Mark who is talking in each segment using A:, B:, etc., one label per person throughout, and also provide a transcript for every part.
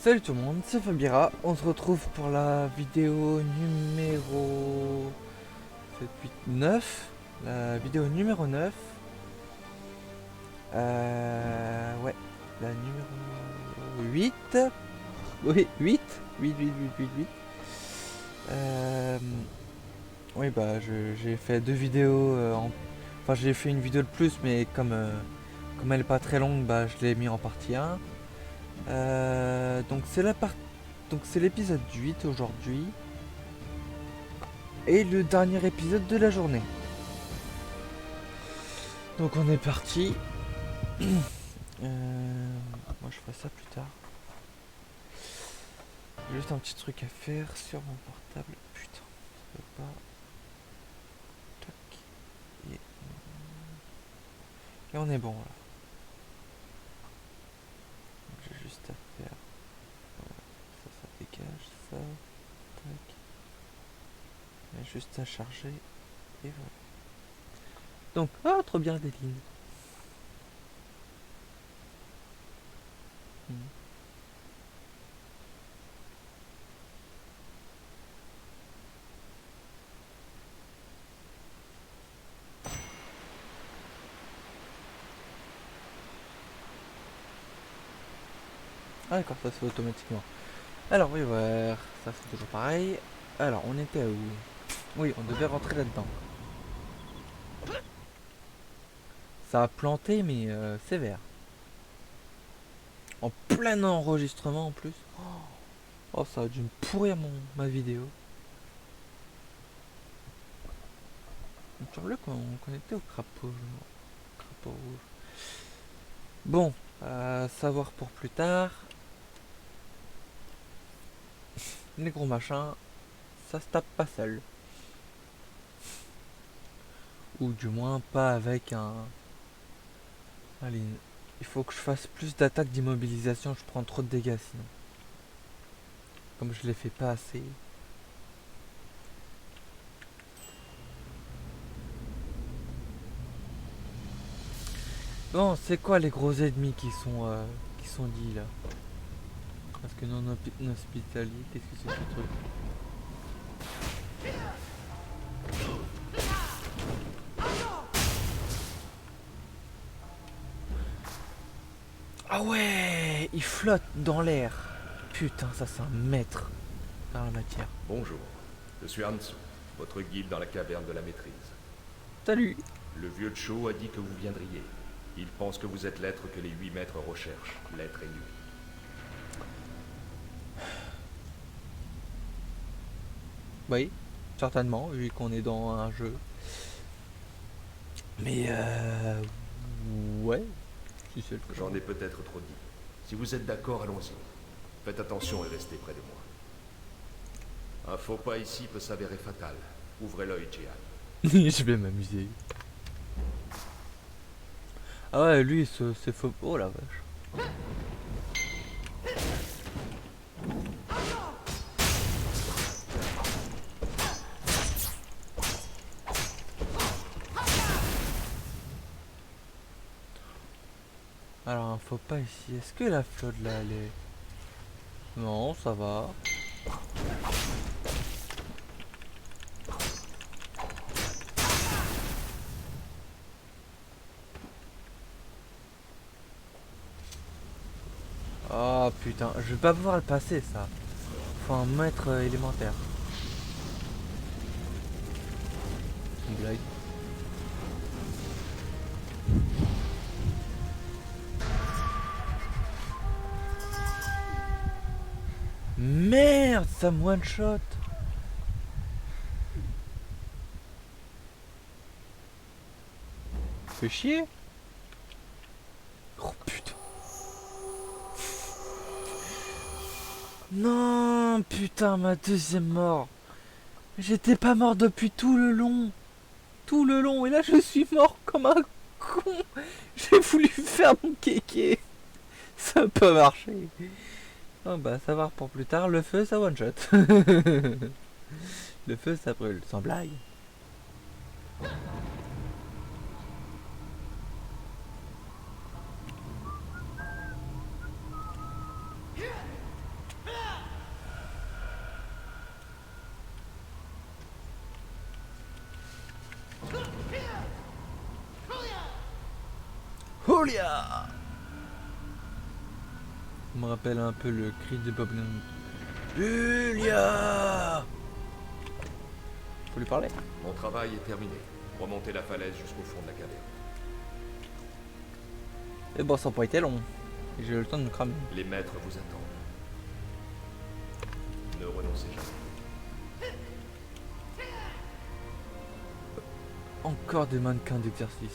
A: Salut tout le monde, c'est Fabira. On se retrouve pour la vidéo numéro 7, 8, 9. La vidéo numéro 9. Ouais, la numéro 8. Oui, 8. 8, 8, 8, 8, 8. Oui, bah j'ai fait deux vidéos. Enfin, j'ai fait une vidéo de plus, mais comme elle est pas très longue, bah je l'ai mis en partie 1. Donc c'est la partie. Donc c'est l'épisode 8 aujourd'hui. Et le dernier épisode de la journée. Donc on est parti. Moi je ferai ça plus tard. J'ai juste un petit truc à faire sur mon portable. Putain, ça peut pas. Tac. Et on est bon là. Donc j'ai juste à faire. Ça dégage. Ça. Tac. Il y a juste à charger. Et voilà. Donc, ah, trop bien des lignes. Ah d'accord, ça se fait automatiquement. Alors oui, ouais, ça c'est toujours pareil. Alors, on était où? Oui, on devait rentrer là-dedans. Ça a planté, mais sévère. En plein enregistrement en plus. Oh, ça a dû me pourrir ma vidéo. Il me semblait qu'on était au crapaud rouge. Bon, savoir pour plus tard. Les gros machins, ça se tape pas seul. Ou du moins pas avec un... Allez, il faut que je fasse plus d'attaques d'immobilisation, je prends trop de dégâts sinon. Comme je les fais pas assez. Bon, c'est quoi les gros ennemis qui sont dits là? Parce que non hospitalier, qu'est-ce que c'est ce truc? Ah ouais, il flotte dans l'air. Putain, ça c'est un maître dans la matière.
B: Bonjour, je suis Hansu, votre guide dans la caverne de la maîtrise.
A: Salut.
B: Le vieux Cho a dit que vous viendriez. Il pense que vous êtes l'être que les 8 maîtres recherchent, l'être élu.
A: Oui, certainement, vu qu'on est dans un jeu. Mais ouais, si c'est le cas.
B: J'en ai peut-être trop dit. Si vous êtes d'accord, allons-y. Faites attention et restez près de moi. Un faux pas ici peut s'avérer fatal. Ouvrez l'œil, Jian.
A: Je vais m'amuser. Ah ouais, lui, c'est faux. Oh la vache. Alors, un faux pas ici. Est-ce que la flotte là, elle est... Non, ça va. Oh putain, je vais pas pouvoir le passer ça. Faut un maître élémentaire. Une blague. Merde, ça me one shot. Fais chier. Oh putain. Non, putain, ma deuxième mort. J'étais pas mort depuis tout le long. Tout le long. Et là, je suis mort comme un con. J'ai voulu faire mon kéké. Ça a pas marché. Oh bah, savoir pour plus tard. Le feu, ça one shot. Le feu, ça brûle. Sans blague. Julia. Ça me rappelle un peu le cri de Bob Dylan. Julia. Faut lui parler.
B: Mon travail est terminé. Remonter la falaise jusqu'au fond de la caverne.
A: Et bon, ça n'a pas été long. J'ai eu le temps de me cramer.
B: Les maîtres vous attendent. Ne renoncez jamais.
A: Encore des mannequins d'exercice.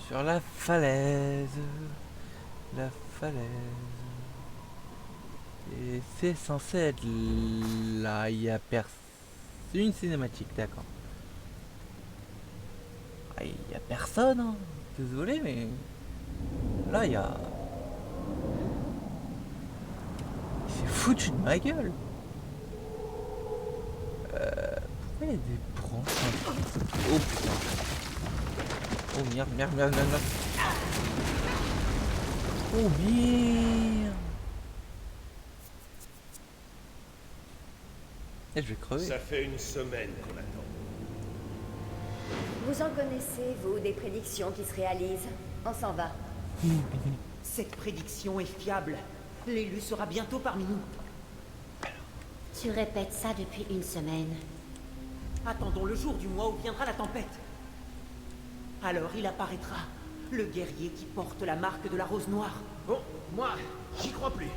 A: Sur la falaise. La falaise. Et c'est censé être là. Il y a personne. C'est une cinématique, d'accord. Ah, il y a personne, hein. Désolé, mais. Là, il y a. Il s'est foutu de ma gueule. Pourquoi il y a des branches? Oh putain. Oh merde, merde, merde, merde, merde. Oh merde. Et je vais crever.
B: Ça fait une semaine qu'on attend.
C: Vous en connaissez, vous, des prédictions qui se réalisent? On s'en va.
D: Cette prédiction est fiable. L'élu sera bientôt parmi nous.
C: Tu répètes ça depuis une semaine.
D: Attendons le jour du mois où viendra la tempête. Alors il apparaîtra, le guerrier qui porte la marque de la rose noire.
B: Bon, moi, j'y crois plus.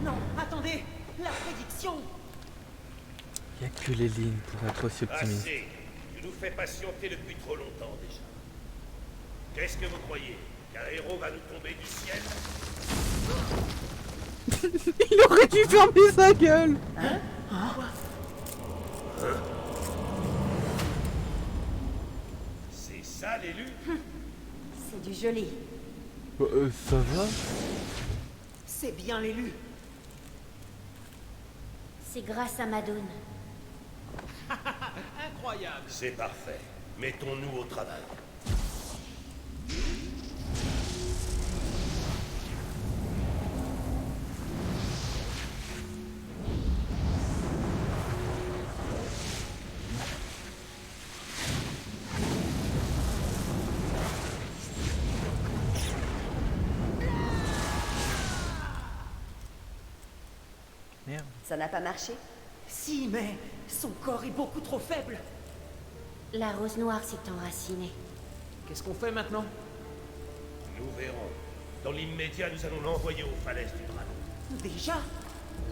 D: Non, attendez, la prédiction.
A: Il n'y a que les lignes pour être aussi optimiste.
E: Assez. Tu nous fais patienter depuis trop longtemps déjà. Qu'est-ce que vous croyez? Qu'un héros va nous tomber du ciel?
A: Il aurait dû fermer sa gueule.
E: C'est ça l'élu?
C: C'est du joli.
A: Ça va?
D: C'est bien l'élu.
C: C'est grâce à Madoun.
D: Incroyable.
E: C'est parfait. Mettons-nous au travail.
A: Merde.
C: Ça n'a pas marché?
D: Si, mais son corps est beaucoup trop faible.
C: La rose noire s'est enracinée.
D: Qu'est-ce qu'on fait maintenant?
E: Nous verrons. Dans l'immédiat, nous allons l'envoyer aux falaises du dragon.
D: Déjà?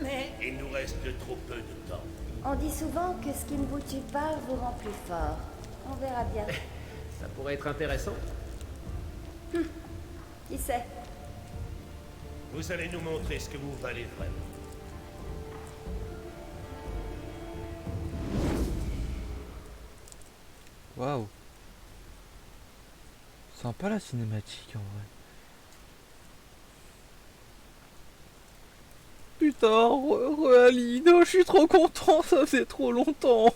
D: Mais...
E: Il nous reste trop peu de temps.
C: On dit souvent que ce qui ne vous tue pas vous rend plus fort. On verra bien.
D: ça pourrait être intéressant.
C: Qui sait?
E: Vous allez nous montrer ce que vous valez vraiment.
A: Waouh. Sympa la cinématique en vrai. Putain, Aline, je suis trop content, ça faisait trop longtemps.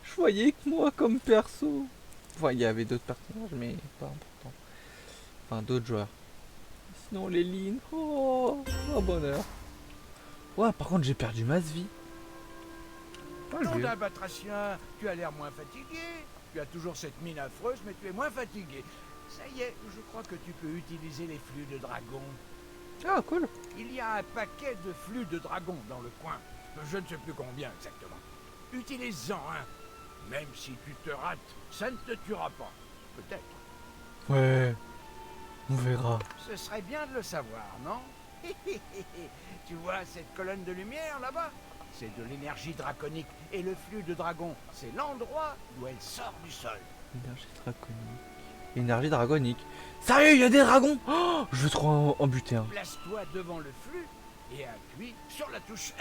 A: Je voyais que moi comme perso. Enfin, il y avait d'autres personnages, mais pas important. Enfin, d'autres joueurs. Sinon, les lignes. Oh, bonheur. Ouais, par contre, j'ai perdu masse vie. Oh, le
F: Nom
A: vieux.
F: d'un batracien, tu as l'air moins fatigué. Tu as toujours cette mine affreuse, mais tu es moins fatigué. Ça y est, je crois que tu peux utiliser les flux de dragon.
A: Ah, cool.
F: Il y a un paquet de flux de dragon dans le coin. Je ne sais plus combien exactement. Utilise-en un. Même si tu te rates, ça ne te tuera pas. Peut-être.
A: Ouais. On verra.
F: Ce serait bien de le savoir, non? Tu vois cette colonne de lumière là-bas? C'est de l'énergie draconique. Et le flux de dragon, c'est l'endroit d'où elle sort du sol.
A: Énergie draconique. Énergie dragonique. Sérieux, il y a des dragons. Oh, je veux trop en buter un.
F: Place-toi devant le flux et appuie sur la touche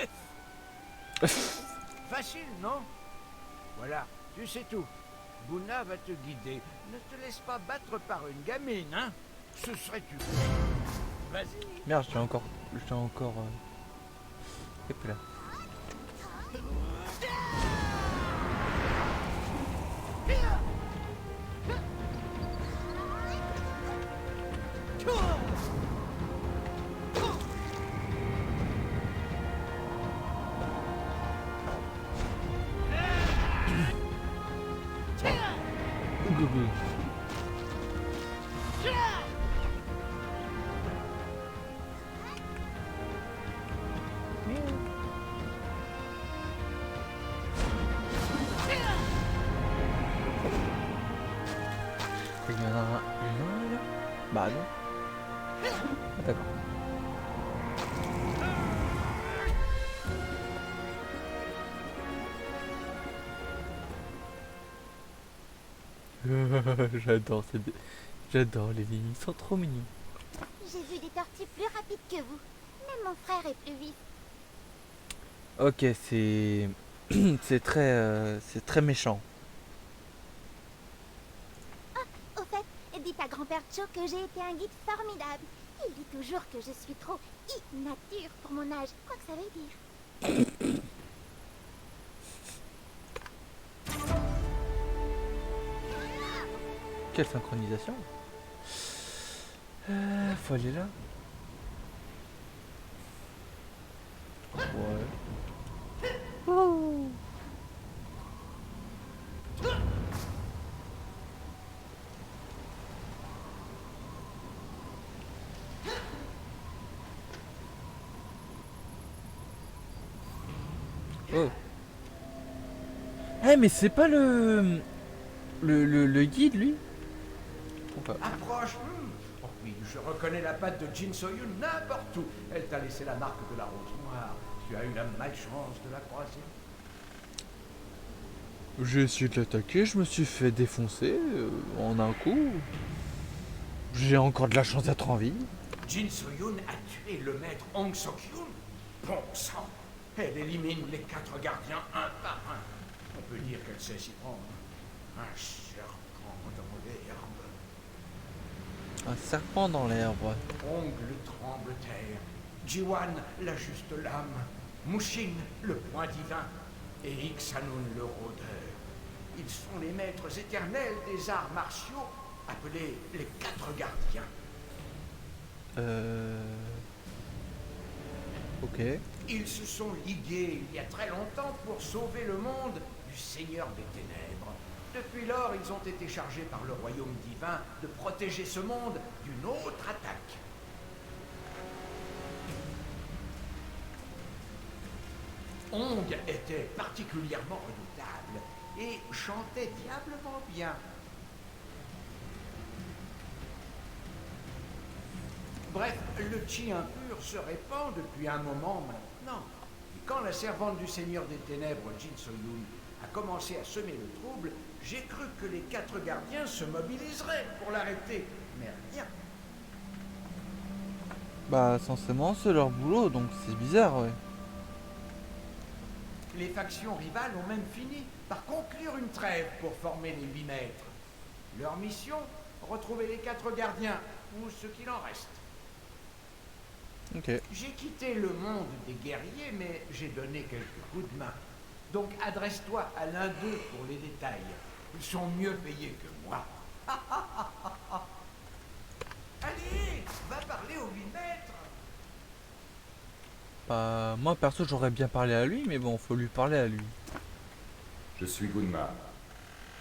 F: F. Facile, non? Voilà, tu sais tout. Buna va te guider. Ne te laisse pas battre par une gamine, hein? Ce serait tu. Vas-y.
A: Merde, j'étais encore. Hop là. Gogo. Il y en a un là. Bah non. Ah, d'accord. J'adore ces... J'adore les lignes, ils sont trop mignons.
G: J'ai vu des tortues plus rapides que vous. Même mon frère est plus vif.
A: Ok, c'est... c'est très méchant.
G: Au fait, dites à grand-père Cho que j'ai été un guide formidable. Il dit toujours que je suis trop immature pour mon âge. Quoi que ça veut dire.
A: Quelle synchronisation. Faut aller là. Ouais. Oh. Oh. Eh mais c'est pas le guide lui. Enfin,
F: Approche. Oh oui, je reconnais la patte de Jin Soyun n'importe où. Elle t'a laissé la marque de la rose noire. Tu as eu la malchance de la croiser.
A: j'ai essayé de l'attaquer, je me suis fait défoncer en un coup. J'ai encore de la chance d'être en vie.
F: Jin Soyun a tué le maître Hong Sok-yun. Bon sang. Elle élimine les 4 gardiens un par un. On peut dire qu'elle sait s'y prendre. Un serpent dans l'herbe.
A: Un serpent dans l'herbe.
F: Hong le tremble-terre. Jiwan, la juste lame. Mushin, le point divin. Et Ixanun, le rôdeur. Ils sont les maîtres éternels des arts martiaux, appelés les 4 gardiens.
A: Ok.
F: Ils se sont ligués il y a très longtemps pour sauver le monde du Seigneur des Ténèbres. Depuis lors, ils ont été chargés par le royaume divin de protéger ce monde d'une autre attaque. Hong était particulièrement redoutable et chantait diablement bien. Bref, le chi impur se répand depuis un moment maintenant. Et quand la servante du Seigneur des Ténèbres, Jin Soyun, a commencé à semer le trouble, j'ai cru que les 4 gardiens se mobiliseraient pour l'arrêter. Mais rien.
A: Bah, censément, c'est leur boulot, donc c'est bizarre, ouais.
F: Les factions rivales ont même fini par conclure une trêve pour former les 8 maîtres. Leur mission, retrouver les 4 gardiens, ou ce qu'il en reste.
A: Ok.
F: J'ai quitté le monde des guerriers, mais j'ai donné quelques coups de main. Donc adresse-toi à l'un d'eux pour les détails. Ils sont mieux payés que moi.
A: Bah, moi perso j'aurais bien parlé à lui, mais bon, faut lui parler à lui.
H: Je suis Gunma,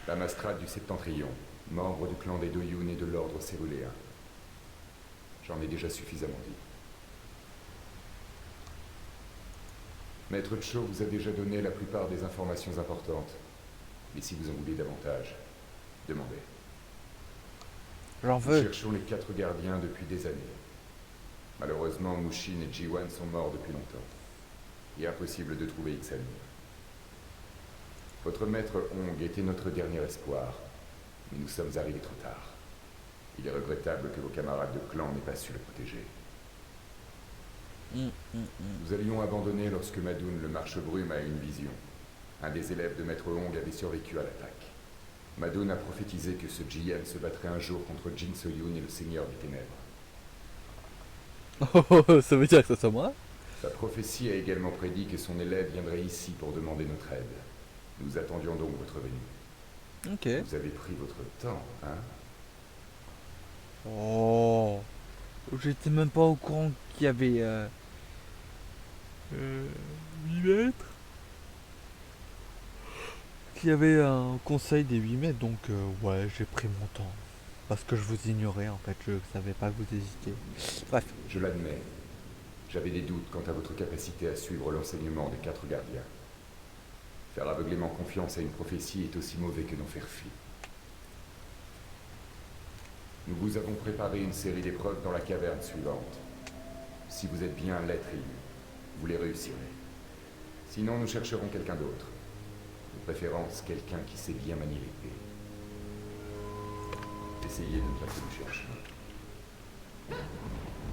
H: la mastrade du Septentrion, membre du clan des Doyun et de l'ordre céruléen. J'en ai déjà suffisamment dit. Maître Cho vous a déjà donné la plupart des informations importantes. Mais si vous en voulez davantage, demandez.
A: J'en
H: Nous
A: veux.
H: cherchons les 4 gardiens depuis des années. Malheureusement, Mushin et Jiwan sont morts depuis longtemps. Il est impossible de trouver Ixalim. Votre maître Hong était notre dernier espoir, mais nous sommes arrivés trop tard. Il est regrettable que vos camarades de clan n'aient pas su le protéger. Nous allions abandonner lorsque Madoun, le marche-brume, a eu une vision. Un des élèves de maître Hong avait survécu à l'attaque. Madoun a prophétisé que ce Jiyan se battrait un jour contre Jin Soyun et le Seigneur des Ténèbres.
A: Oh, ça veut dire que ça soit moi?
H: Sa prophétie a également prédit que son élève viendrait ici pour demander notre aide. Nous attendions donc votre venue.
A: Ok.
H: Vous avez pris votre temps, hein?
A: Oh. J'étais même pas au courant qu'il y avait 8 mètres. Qu'il y avait un conseil des 8 mètres, donc ouais, j'ai pris mon temps. Parce que je vous ignorais en fait, je savais pas que vous hésitiez. Bref.
H: Je l'admets. J'avais des doutes quant à votre capacité à suivre l'enseignement des 4 gardiens. Faire aveuglément confiance à une prophétie est aussi mauvais que d'en faire fi. Nous vous avons préparé une série d'épreuves dans la caverne suivante. Si vous êtes bien l'être élu, vous les réussirez. Sinon, nous chercherons quelqu'un d'autre. De préférence, quelqu'un qui sait bien manier l'épée. Essayez de ne pas que nous cherchions.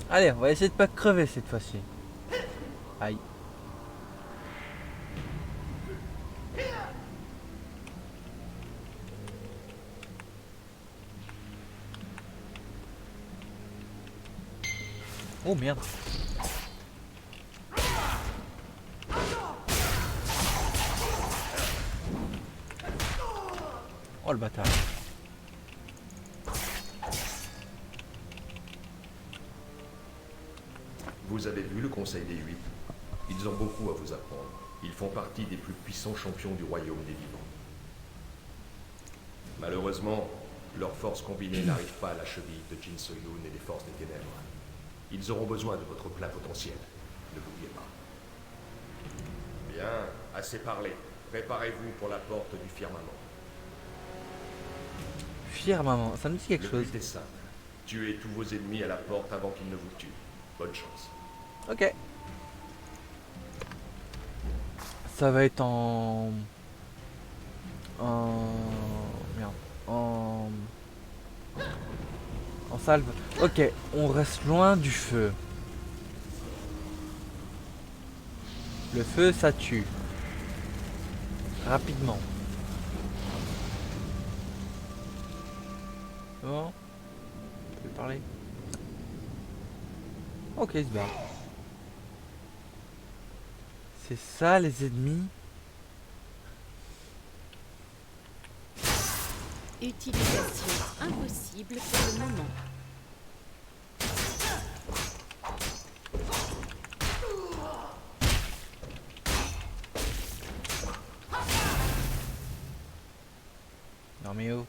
A: Allez, on va essayer de pas crever cette fois-ci. Aïe. Oh merde. Oh le bâtard.
B: Vous avez vu le Conseil des 8? Ils ont beaucoup à vous apprendre. Ils font partie des plus puissants champions du royaume des vivants. Malheureusement, leurs forces combinées n'arrivent pas à la cheville de Jin Soyun et des forces des ténèbres. Ils auront besoin de votre plein potentiel. Ne l'oubliez pas. Bien, assez parlé. Préparez-vous pour la porte du firmament.
A: Firmament, ça me dit quelque
B: Le
A: chose.
B: but est simple. Tuez tous vos ennemis à la porte avant qu'ils ne vous tuent. Bonne chance.
A: Ok. Ça va être en... Merde. En salve. Ok, on reste loin du feu. Le feu, ça tue. Rapidement. Bon. Tu peux parler? Ok, il se barre. C'est ça les ennemis?
I: Utilisation impossible pour le moment.
A: Non mais oh.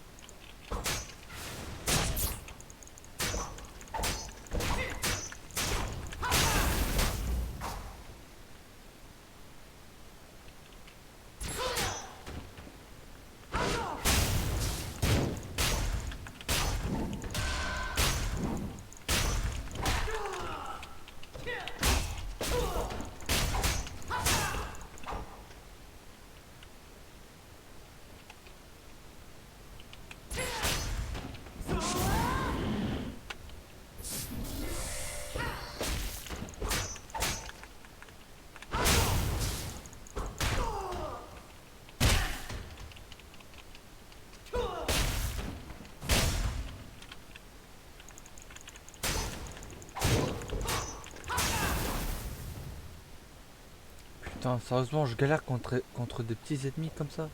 A: Putain, sérieusement, je galère contre des petits ennemis comme ça.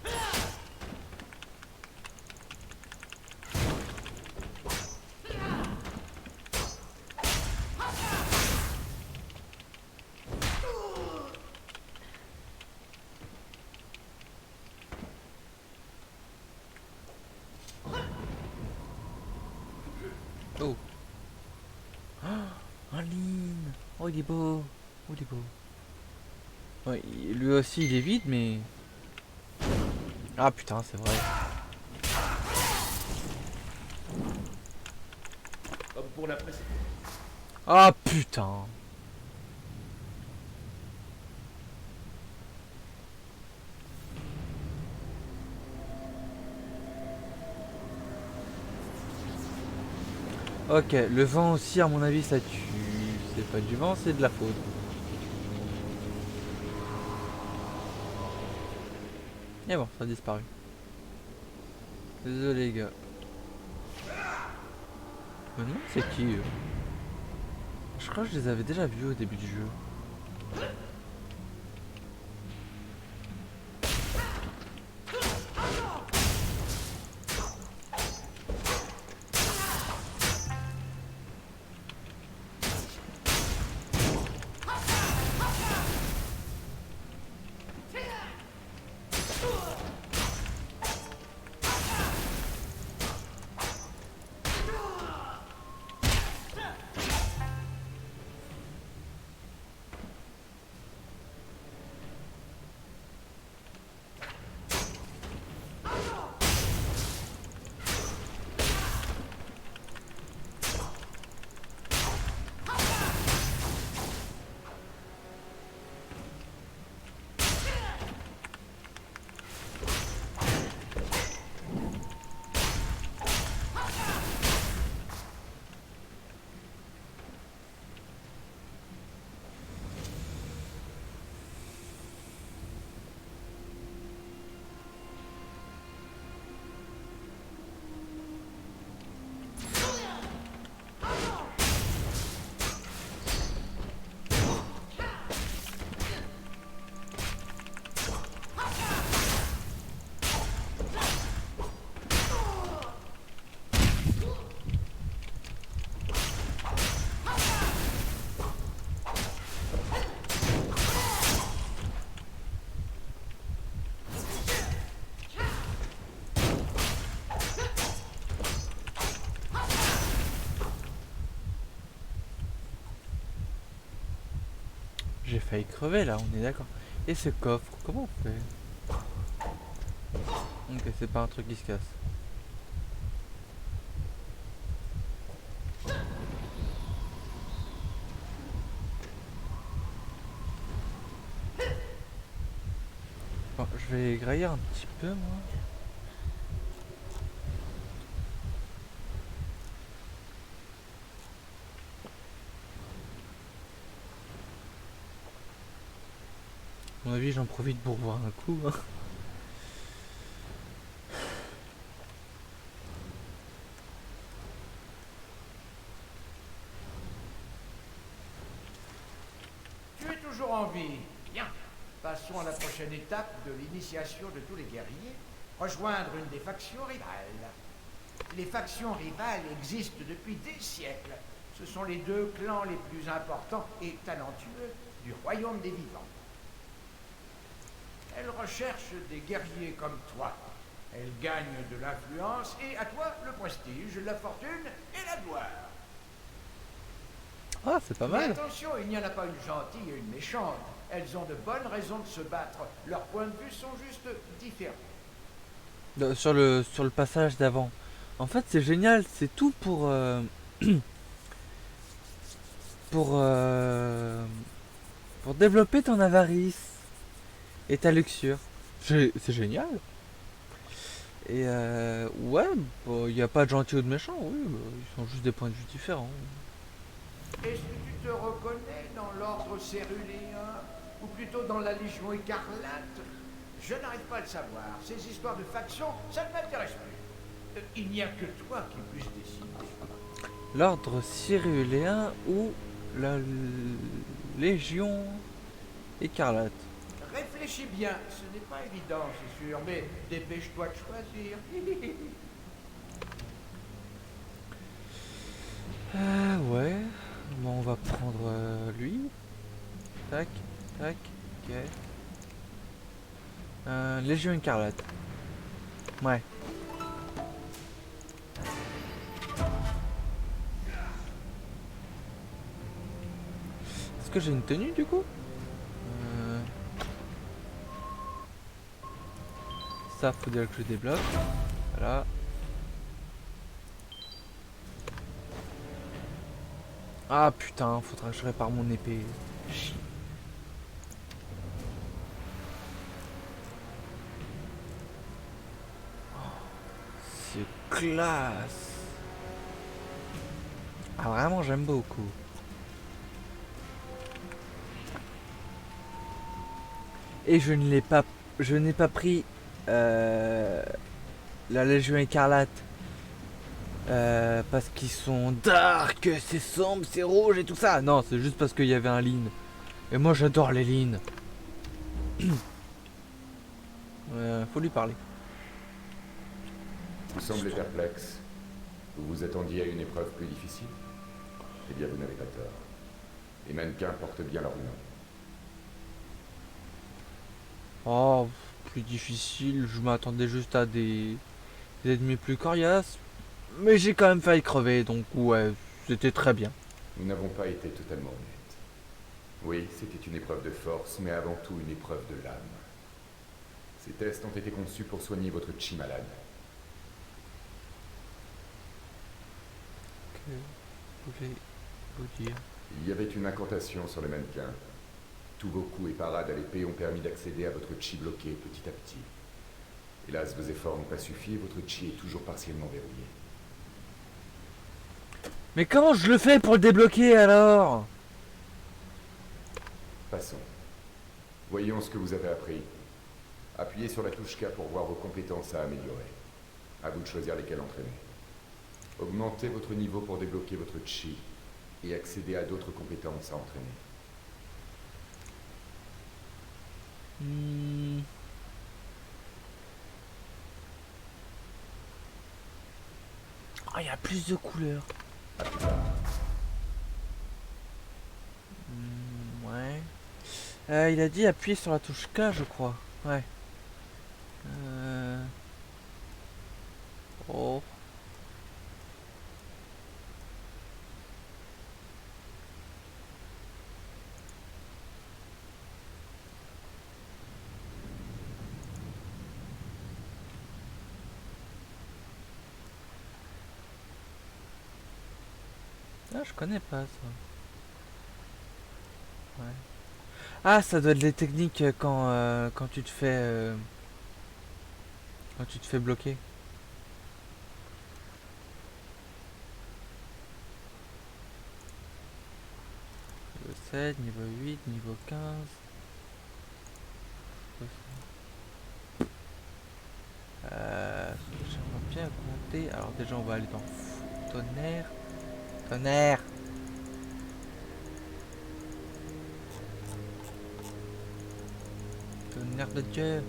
A: Oh, il est beau. Oh, il est beau. Ouais, lui aussi, il est vide, mais... Ah, putain, c'est vrai.
E: Comme pour la précédente.
A: Ah, putain. Ok, le vent aussi, à mon avis, ça tue. C'est pas du vent, c'est de la foudre. Et bon, ça a disparu. Désolé, les gars. Mais non, c'est qui eux? Je crois que je les avais déjà vus au début du jeu. J'ai failli crever là, on est d'accord. Et ce coffre, comment on fait? Ok, c'est pas un truc qui se casse. Bon, je vais grailler un petit peu moi. À mon avis, j'en profite pour voir un coup. Hein.
F: Tu es toujours en vie. Bien. Passons à la prochaine étape de l'initiation de tous les guerriers. Rejoindre une des factions rivales. Les factions rivales existent depuis des siècles. Ce sont les deux clans les plus importants et talentueux du royaume des vivants. Elles recherchent des guerriers comme toi. Elles gagnent de l'influence et à toi le prestige, la fortune et la gloire.
A: Ah, c'est pas
F: Mais
A: mal.
F: attention, il n'y en a pas une gentille et une méchante. Elles ont de bonnes raisons de se battre. Leurs points de vue sont juste différents.
A: Sur le passage d'avant. En fait, c'est génial, c'est tout pour pour développer ton avarice et ta luxure. C'est génial. Et ouais, il n'y a pas de gentil ou de méchant, oui, bah, ils sont juste des points de vue différents.
F: Est-ce que tu te reconnais dans l'ordre céruléen ou plutôt dans la Légion écarlate? Je n'arrive pas à le savoir. Ces histoires de factions, ça ne m'intéresse plus. Il n'y a que toi qui puisses décider.
A: L'ordre cyruléen ou la Légion écarlate.
F: Réfléchis bien, ce n'est pas évident, c'est sûr, mais dépêche-toi de choisir.
A: Ah ouais, bon, on va prendre lui. Tac, tac, ok. Légion écarlate. Ouais. que j'ai une tenue du coup? Ça, faut dire que je débloque. Voilà. Ah putain, faudra que je répare mon épée. Chut. C'est classe. Ah vraiment, j'aime beaucoup. Et je n'ai pas pris la Légion écarlate parce qu'ils sont dark, c'est sombre, c'est rouge et tout ça. Non, c'est juste parce qu'il y avait un lean. Et moi j'adore les leans. Faut lui parler.
H: Vous semblez perplexe. Vous vous attendiez à une épreuve plus difficile? Eh bien, vous n'avez pas tort. Les mannequins portent bien leur nom.
A: Oh, plus difficile, je m'attendais juste à des ennemis plus coriaces. Mais j'ai quand même failli crever, donc ouais, c'était très bien.
H: Nous n'avons pas été totalement honnêtes. Oui, c'était une épreuve de force, mais avant tout une épreuve de l'âme. Ces tests ont été conçus pour soigner votre chi malade.
A: Que voulez-vous dire?
H: Il y avait une incantation sur les mannequins. Tous vos coups et parades à l'épée ont permis d'accéder à votre chi bloqué petit à petit. Hélas, vos efforts n'ont pas suffi et votre chi est toujours partiellement verrouillé.
A: Mais comment je le fais pour le débloquer alors?
H: Passons. Voyons ce que vous avez appris. Appuyez sur la touche K pour voir vos compétences à améliorer. À vous de choisir lesquelles entraîner. Augmentez votre niveau pour débloquer votre chi et accéder à d'autres compétences à entraîner.
A: Ah, il y a plus de couleurs. Ouais. Il a dit appuyer sur la touche K, je crois. Ouais. Oh. Ah, je connais pas ça. Ouais. Ah, ça doit être les techniques quand tu te fais bloquer. Niveau 7, niveau 8, niveau 15. J'aimerais bien augmenter. Alors déjà on va aller dans tonnerre. Tonnerre. Tonnerre de Dieu.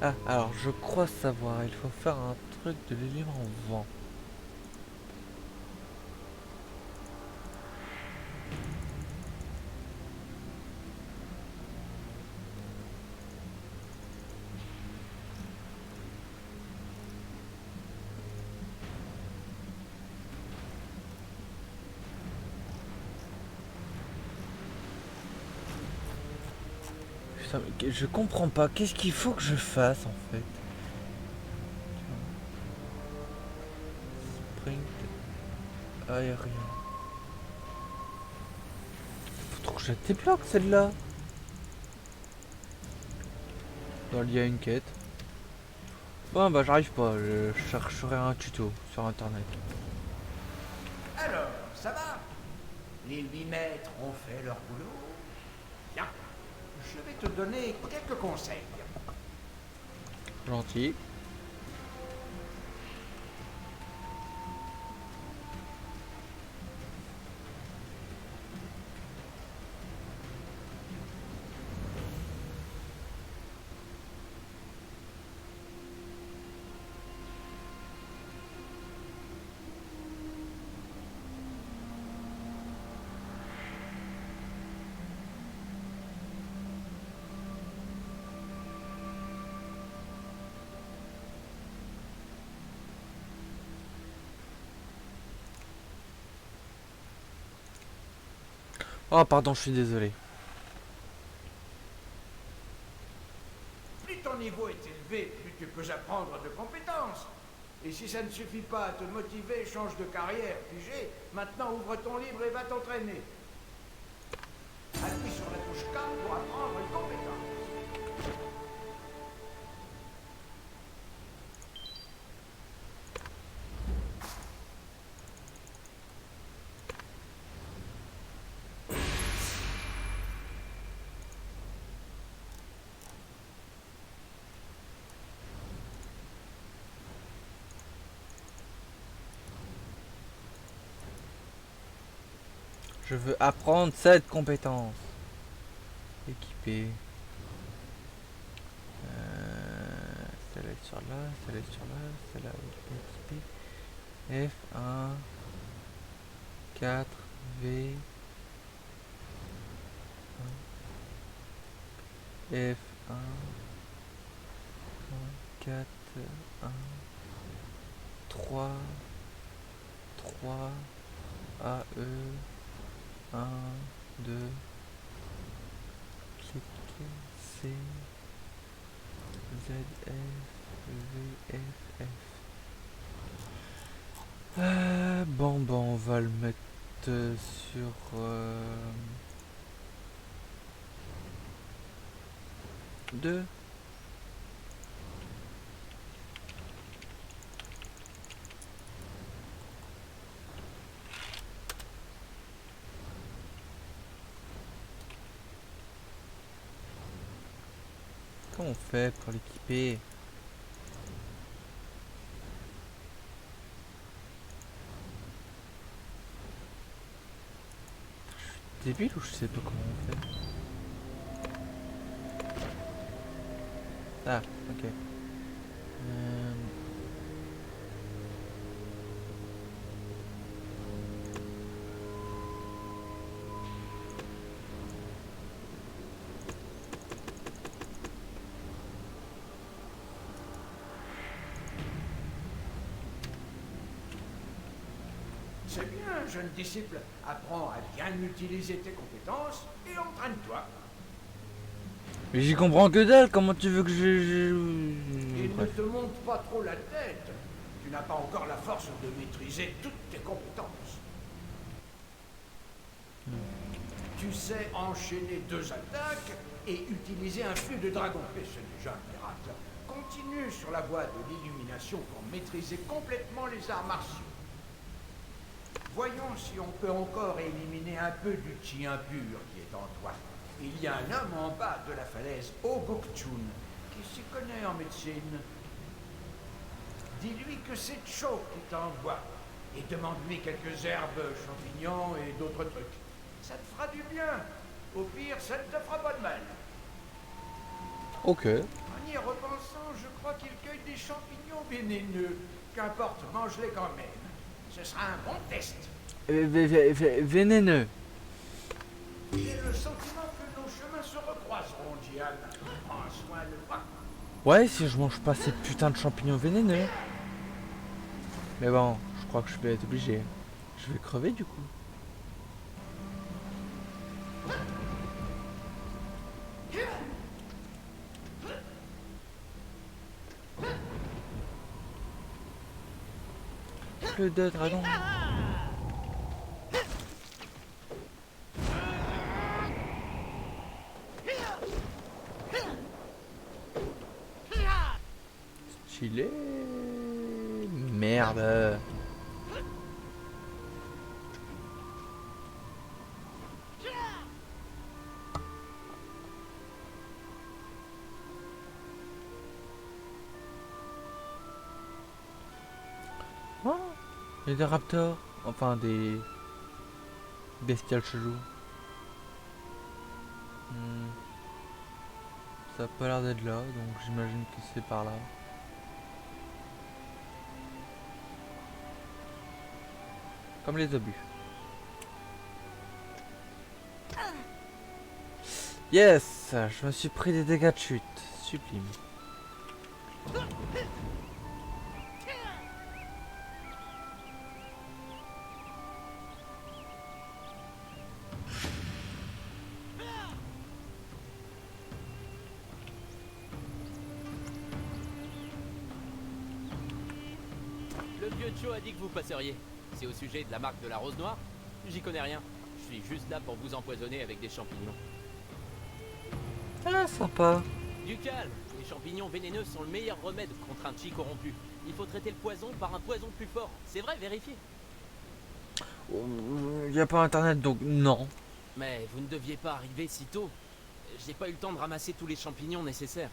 A: Ah, alors je crois savoir, il faut faire un truc de l'élément vent. Putain, mais je comprends pas, qu'est-ce qu'il faut que je fasse en fait? Sprint aérien. Faut trop que je débloque celle-là. Dans il y a une quête. Bon bah j'arrive pas, je chercherai un tuto sur internet.
F: Alors, ça va? Les 8 maîtres ont fait leur boulot? Bien. Je vais te donner quelques conseils.
A: Gentil. Oh pardon, je suis désolé.
F: Plus ton niveau est élevé, plus tu peux apprendre de compétences. Et si ça ne suffit pas à te motiver, change de carrière, pigé. Maintenant, ouvre ton livre et va t'entraîner. Appuie sur la touche K pour apprendre une compétence.
A: Je veux apprendre cette compétence. Équiper. Celle-là est sur là, celle-là est sur là, celle-là est équipée. F1 4 V F1 4 1 3 3 AE 1 2 clic C Z F V F F. Bon, on va le mettre sur deux. Comment on fait pour l'équiper? Je suis débile ou je sais pas comment on fait? Ah, ok.
F: C'est bien, jeune disciple. Apprends à bien utiliser tes compétences et entraîne-toi.
A: Mais j'y comprends que dalle, comment tu veux que
F: Et ne
A: Bref.
F: te monte pas trop la tête. Tu n'as pas encore la force de maîtriser toutes tes compétences. Tu sais enchaîner 2 attaques et utiliser un flux de dragon. Et c'est déjà un miracle. Continue sur la voie de l'illumination pour maîtriser complètement les arts martiaux. Voyons si on peut encore éliminer un peu du chi impur qui est en toi. Il y a un homme en bas de la falaise, Ogokchun, qui s'y connaît en médecine. Dis-lui que c'est Cho qui t'envoie. Et demande-lui quelques herbes, champignons et d'autres trucs. Ça te fera du bien. Au pire, ça ne te fera pas de mal.
A: Ok.
F: En y repensant, je crois qu'il cueille des champignons vénéneux. Qu'importe, mange-les quand même. Ce sera un bon test.
A: Vénéneux.
F: J'ai le sentiment que nos chemins se recroiseront, Jian. Prends soin de toi.
A: Ouais, si je mange pas ces putains de champignons vénéneux. Mais bon, je crois que je vais être obligé. Je vais crever du coup. Le de dragon. Stylé. Merde. Oh, il y a des raptors. Enfin des bestioles chelous. Ça a pas l'air d'être là, donc j'imagine que c'est par là. Comme les obus. Yes, je me suis pris des dégâts de chute. Sublime.
J: Le vieux Cho a dit que vous passeriez. C'est au sujet de la marque de la rose noire? J'y connais rien. Je suis juste là pour vous empoisonner avec des champignons.
A: Ah, sympa.
J: Du calme. Les champignons vénéneux sont le meilleur remède contre un chi corrompu. Il faut traiter le poison par un poison plus fort. C'est vrai, vérifiez.
A: Il n'y a pas internet, donc non.
J: Mais vous ne deviez pas arriver si tôt. J'ai pas eu le temps de ramasser tous les champignons nécessaires.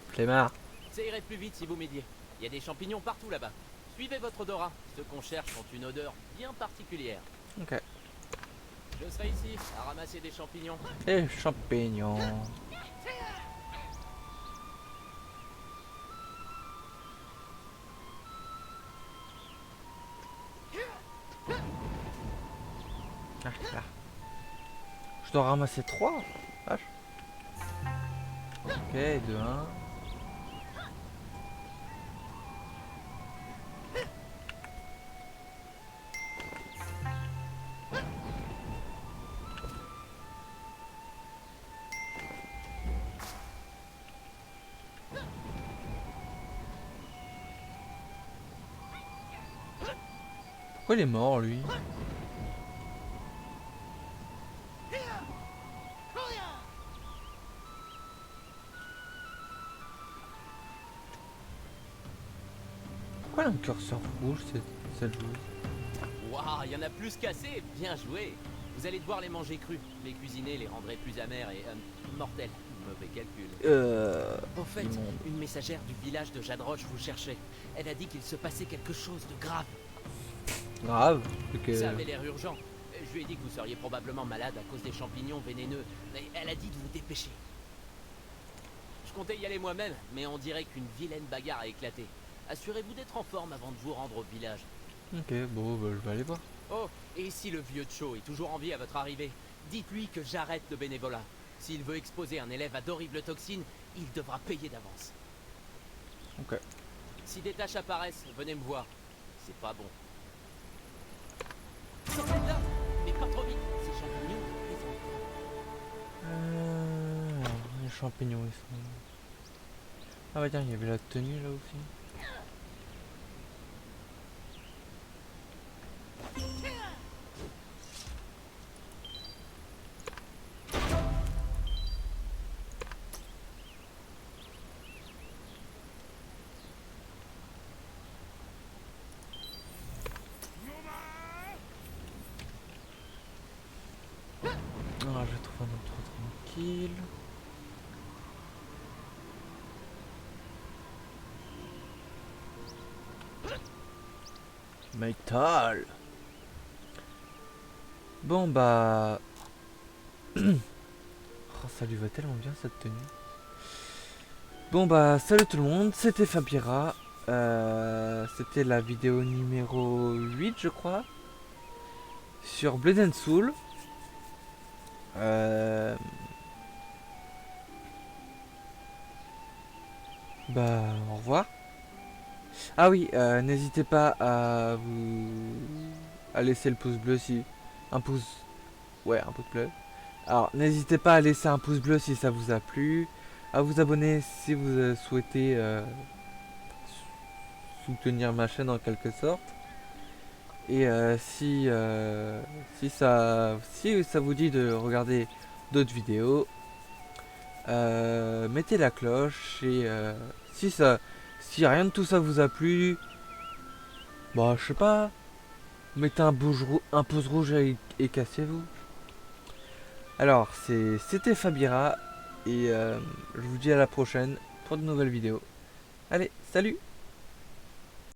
A: Flemmard.
J: Ça irait plus vite si vous m'aidiez. Il y a des champignons partout là-bas. Suivez votre odorat. Ceux qu'on cherche ont une odeur bien particulière.
A: Ok.
J: Je serai ici à ramasser des champignons.
A: Et champignons. Ah, là. Je dois ramasser 3. Vache. Ok, 2, 1. Pourquoi il est mort lui? Pourquoi elle a un curseur rouge cette joueuse?
J: Waouh, il y en a plus qu'assez. Bien joué. Vous allez devoir les manger crus. Les cuisiner les rendrait plus amers et mortels. Mauvais calcul. Au fait, une messagère du village de Jadroche vous cherchait. Elle a dit qu'il se passait quelque chose de grave.
A: Grave.
J: Ça avait l'air urgent. Je lui ai dit que vous seriez probablement malade à cause des champignons vénéneux. Mais elle a dit de vous dépêcher. Je comptais y aller moi-même, mais on dirait qu'une vilaine bagarre a éclaté. Assurez-vous d'être en forme avant de vous rendre au village.
A: Ok, bon, bah, je vais aller voir.
J: Oh, et si le vieux Cho est toujours en vie à votre arrivée, dites-lui que j'arrête le bénévolat. S'il veut exposer un élève à d'horribles toxines, il devra payer d'avance.
A: Ok.
J: Si des tâches apparaissent, venez me voir. C'est pas bon. Sortez de là, mais pas trop vite. Ces champignons, ils ont...
A: Alors, les champignons, ils sont... Ah bah tiens, il y avait la tenue là aussi. Alors, je vais trouver un endroit tranquille. Métal. Bon bah... Oh, ça lui va tellement bien cette tenue. Bon bah salut tout le monde, c'était Fabira. C'était la vidéo numéro 8 je crois. Sur Blood and Soul. Bah au revoir. Ah oui, n'hésitez pas à laisser le pouce bleu si... Un pouce... Ouais, un pouce bleu. Alors, n'hésitez pas à laisser un pouce bleu si ça vous a plu. À vous abonner si vous souhaitez soutenir ma chaîne en quelque sorte. Et si ça vous dit de regarder d'autres vidéos, mettez la cloche et si rien de tout ça vous a plu, bah je sais pas, mettez un pouce rouge et cassez-vous. Alors c'était Fabira et je vous dis à la prochaine pour de nouvelles vidéos. Allez, salut!